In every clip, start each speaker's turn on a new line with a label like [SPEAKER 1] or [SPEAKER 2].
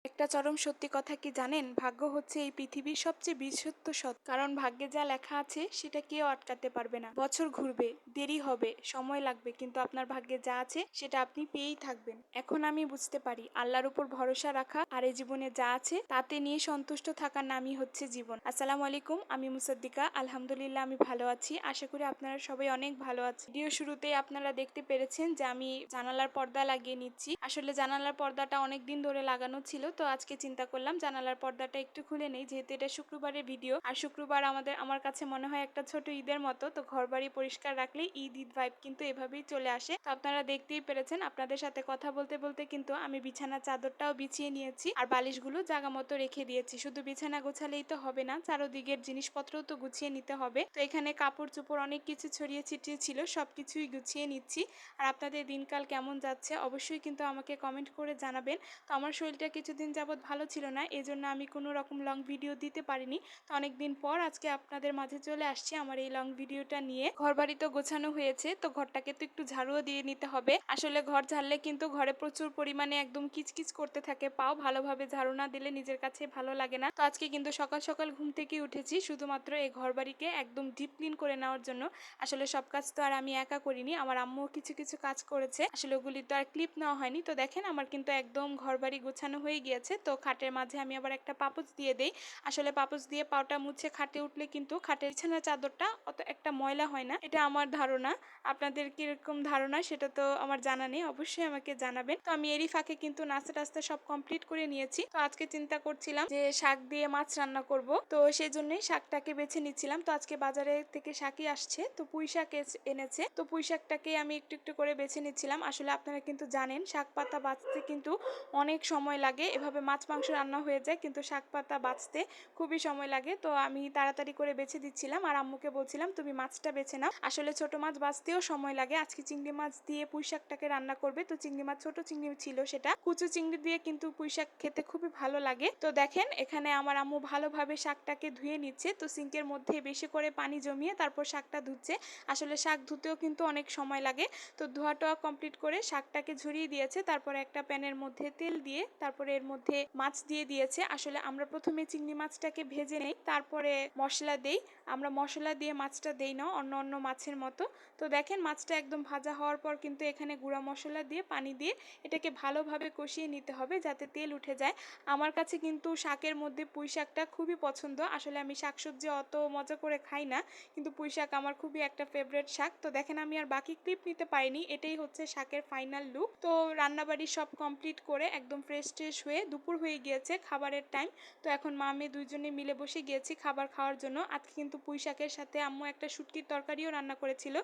[SPEAKER 1] একটা চরম সত্যি কথা কি জানেন? ভাগ্য হচ্ছে এই পৃথিবীর সবচেয়ে বিশুদ্ধ সত্য। কারণ ভাগ্যে যা লেখা আছে সেটা কেউ আটকাতে পারবে না। বছর ঘুরবে, দেরি হবে, সময় লাগবে, কিন্তু আপনার ভাগ্যে যা আছে সেটা আপনি পেয়েই থাকবেন। এখন আমি বুঝতে পারি আল্লাহর উপর ভরসা রাখা আর এই জীবনে যা আছে তাতে নিয়ে সন্তুষ্ট থাকার নামই হচ্ছে জীবন। আসসালামু আলাইকুম, আমি মুসাদ্দিকা। আলহামদুলিল্লাহ আমি ভালো আছি। আশা করি আপনারা সবাই অনেক ভালো আছেন। ভিডিও শুরুতেই আপনারা দেখতে পেরেছেন যে আমি জানালার পর্দা লাগিয়ে নিচ্ছি। আসলে জানালার পর্দাটা অনেকদিন ধরে লাগানো ছিল, তো আজকে চিন্তা করলাম জানালার পর্দাটা একটু খুলে নেই, যেহেতু এটা শুক্রবারের ভিডিও। আর শুক্রবার আমার কাছে মনে হয় একটা ছোট ঈদের মতো। তো ঘরবাড়ি পরিষ্কার রাখলে ঈদ ঈদ ভাইব কিন্তু এভাবেই চলে আসে। তো আপনারা দেখতেই পেরেছেন, আপনাদের সাথে কথা বলতে বলতে কিন্তু আমি বিছানার চাদরটাও বিছিয়ে নিয়েছি আর বালিশগুলো জায়গা মতো রেখে দিয়েছি। শুধু বিছানা গোছালেই তো হবে না, চারোদিকের জিনিসপত্রও তো গুছিয়ে নিতে হবে। তো এখানে কাপড় চোপড় অনেক কিছু ছড়িয়ে ছিটিয়ে ছিল, সবকিছুই গুছিয়ে নিচ্ছি। আর আপনাদের দিনকাল কেমন যাচ্ছে অবশ্যই কিন্তু আমাকে কমেন্ট করে জানাবেন। তো আমার শরীরটা কিছুদিন যাবৎ ভালো ছিল না, এজন্য আমি কোনো রকম লং ভিডিও দিতে পারিনি। তো অনেকদিন পর আজকে আপনাদের মাঝে চলে আসছি আমার এই লং ভিডিওটা নিয়ে। ঘর বাড়ি তো গোছানো হয়েছে, তো ঘরটাকে তো একটু ঝাড়ুও দিয়ে নিতে হবে। আসলে ঘর ঝাড়লে কিন্তু ঘরে প্রচুর পরিমাণে একদম কিচকিচ করতে থাকে পাও, ভালোভাবে ঝাড়ু না দিলে নিজের কাছে ভালো লাগে না। তো আজকে কিন্তু সকাল সকাল ঘুম থেকে উঠেছি শুধুমাত্র এই ঘর বাড়িকে একদম ডিপ ক্লিন করে নেওয়ার জন্য। আসলে সব কাজ তো আর আমি একা করিনি, আমার আম্মুও কিছু কিছু কাজ করেছে। আসলে ওগুলি তো আর ক্লিপ নেওয়া হয়নি। তো দেখেন আমার কিন্তু একদম ঘর বাড়ি গোছানো হয়ে গিয়েছে। তো খাটের মাঝে আমি আবার একটা পাপোশ দিয়ে দেই। আসলে পাপোশ দিয়ে পাওটা মুছে খাটে উঠলে কিন্তু খাটের বিছানার চাদরটা অত একটা ময়লা হয় না, এটা আমার ধারণা। আপনাদের কিরকম ধারণা সেটা তো আমার জানা নেই, অবশ্যই আমাকে জানাবেন। তো আমি এরই ফাঁকে কিন্তু নাস্তা টাস্তা সব কমপ্লিট করে নিয়েছি। তো আজকে চিন্তা করছিলাম যে শাক দিয়ে মাছ রান্না করব, তো সেই জন্যই শাকটাকে বেছে নিচ্ছিলাম। তো আজকে বাজারে থেকে শাকই আসছে, তো পুঁই শাক এনেছে। তো পুঁই শাকটাকে আমি একটু একটু করে বেছে নিচ্ছিলাম। আসলে আপনারা কিন্তু জানেন শাক পাতা বাছতে কিন্তু অনেক সময় লাগে। এভাবে মাছ মাংস রান্না হয়ে যায়, কিন্তু শাক পাতা বাছতে খুবই সময় লাগে। তো আমি তাড়াতাড়ি করে বেছে দিচ্ছিলাম আর আম্মুকে বলছিলাম তুমি মাছটা বেছে নাও। আসলে ছোট মাছ বাছতেও সময় লাগে। আজকে চিংড়ি মাছ দিয়ে পুঁই শাকটাকে রান্না করবে। তো চিংড়ি মাছ ছোট চিংড়ি ছিল, সেটা কুচু চিংড়ি দিয়ে কিন্তু পুঁই শাক খেতে খুবই ভালো লাগে। তো দেখেন এখানে আমার আম্মু ভালোভাবে শাকটাকে ধুয়ে নিচ্ছে। তো সিঙ্কের মধ্যে বেশি করে পানি জমিয়ে তারপর শাকটা ধুচ্ছে। আসলে শাক ধুতেও কিন্তু অনেক সময় লাগে। তো ধোয়া কমপ্লিট করে শাকটাকে ঝরিয়ে দিয়েছে, তারপরে একটা প্যানের মধ্যে তেল দিয়ে তারপরে এর মধ্যে মাছ দিয়ে দিয়েছে। আসলে আমরা প্রথমে চিংড়ি মাছটাকে ভেজে নেই, তারপরে মশলা দেই। আমরা মশলা দিয়ে মাছটা দেই না অন্য অন্য মাছের মতো। তো দেখেন মাছটা একদম ভাজা হওয়ার পর কিন্তু এখানে গুঁড়া মশলা দিয়ে পানি দিয়ে এটাকে ভালোভাবে কষিয়ে নিতে হবে যাতে তেল উঠে যায়। আমার কাছে কিন্তু শাকের মধ্যে পুঁই শাকটা খুবই পছন্দ। আসলে আমি শাকসবজি অত মজা করে খাই না, কিন্তু পুঁই শাক আমার খুবই একটা ফেভারিট শাক। তো দেখেন আমি আর বাকি ক্লিপ নিতে পারিনি, এটাই হচ্ছে শাকের ফাইনাল লুক। তো রান্নাবাড়ি সব কমপ্লিট করে একদম ফ্রেশ ট্রেশ হয়ে দুপুর হয়ে গিয়েছে, খাবারের টাইম। তো এখন মা আমি দুইজনে মিলে বসে গিয়েছি খাবার খাওয়ার জন্য। আজকে কিন্তু পুঁই শাকের সাথে আম্মু একটা শুটকির তরকারিও রান্না করেছিল।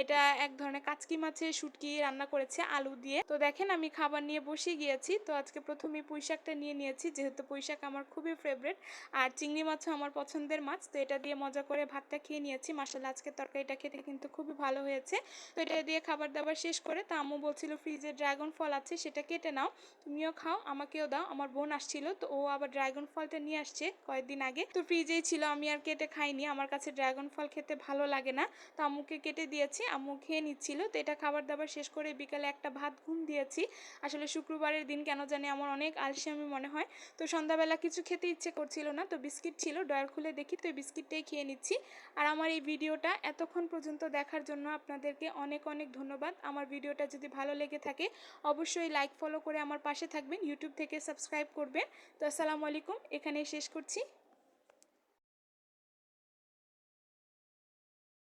[SPEAKER 1] এটা এক ধরনের কাচকি মাছের শুটকি রান্না করেছে আলু দিয়ে। তো দেখেন আমি খাবার নিয়ে বসে গিয়েছি। তো আজকে প্রথমে পুঁই শাকটা নিয়ে নিয়েছি, যেহেতু পুঁই শাক আমার খুবই ফেভারিট আর চিংড়ি মাছও আমার পছন্দের মাছ। তো এটা দিয়ে মজা করে ভাতটা খেয়ে নিয়েছি। মাশাআল্লাহ আজকে তরকারিটা খেতে কিন্তু খুবই ভালো হয়েছে। তো এটা দিয়ে খাবার দাবার শেষ করে তা আম্মু বলছিল ফ্রিজে ড্রাগন ফল আছে, সেটা কেটে নাও, তুমিও খাও আমাকেও দাও। আমার বোন আসছিল, তো ও আবার ড্রাগন ফলটা নিয়ে আসছে কয়েকদিন আগে, তো ফ্রিজেই ছিল, আমি আর কেটে খাইনি। আমার কাছে ড্রাগন ফল খেতে ভালো লাগে না। তো আম্মুকে কেটে দিয়েছি, আম্মু খেয়ে নিচ্ছিল। তো এটা খাবার দাবার শেষ করে বিকালে একটা ভাত ঘুম দিয়েছি। আসলে শুক্রবারের দিন কেন জানি আমার অনেক আলসেমি মনে হয়। তো সন্ধ্যাবেলা কিছু খেতে ইচ্ছে করছিল না, তো বিস্কিট ছিল, ডয়ার খুলে দেখি, তো এই বিস্কিটটাই খেয়ে নিচ্ছি। আর আমার এই ভিডিওটা এতক্ষণ পর্যন্ত দেখার জন্য আপনাদেরকে অনেক অনেক ধন্যবাদ। আমার ভিডিওটা যদি ভালো লেগে থাকে অবশ্যই লাইক ফলো করে আমার পাশে থাকবেন, ইউটিউব থেকে সাবস্ক্রাইব করবেন। তো আসসালামু আলাইকুম, এখানেই শেষ করছি।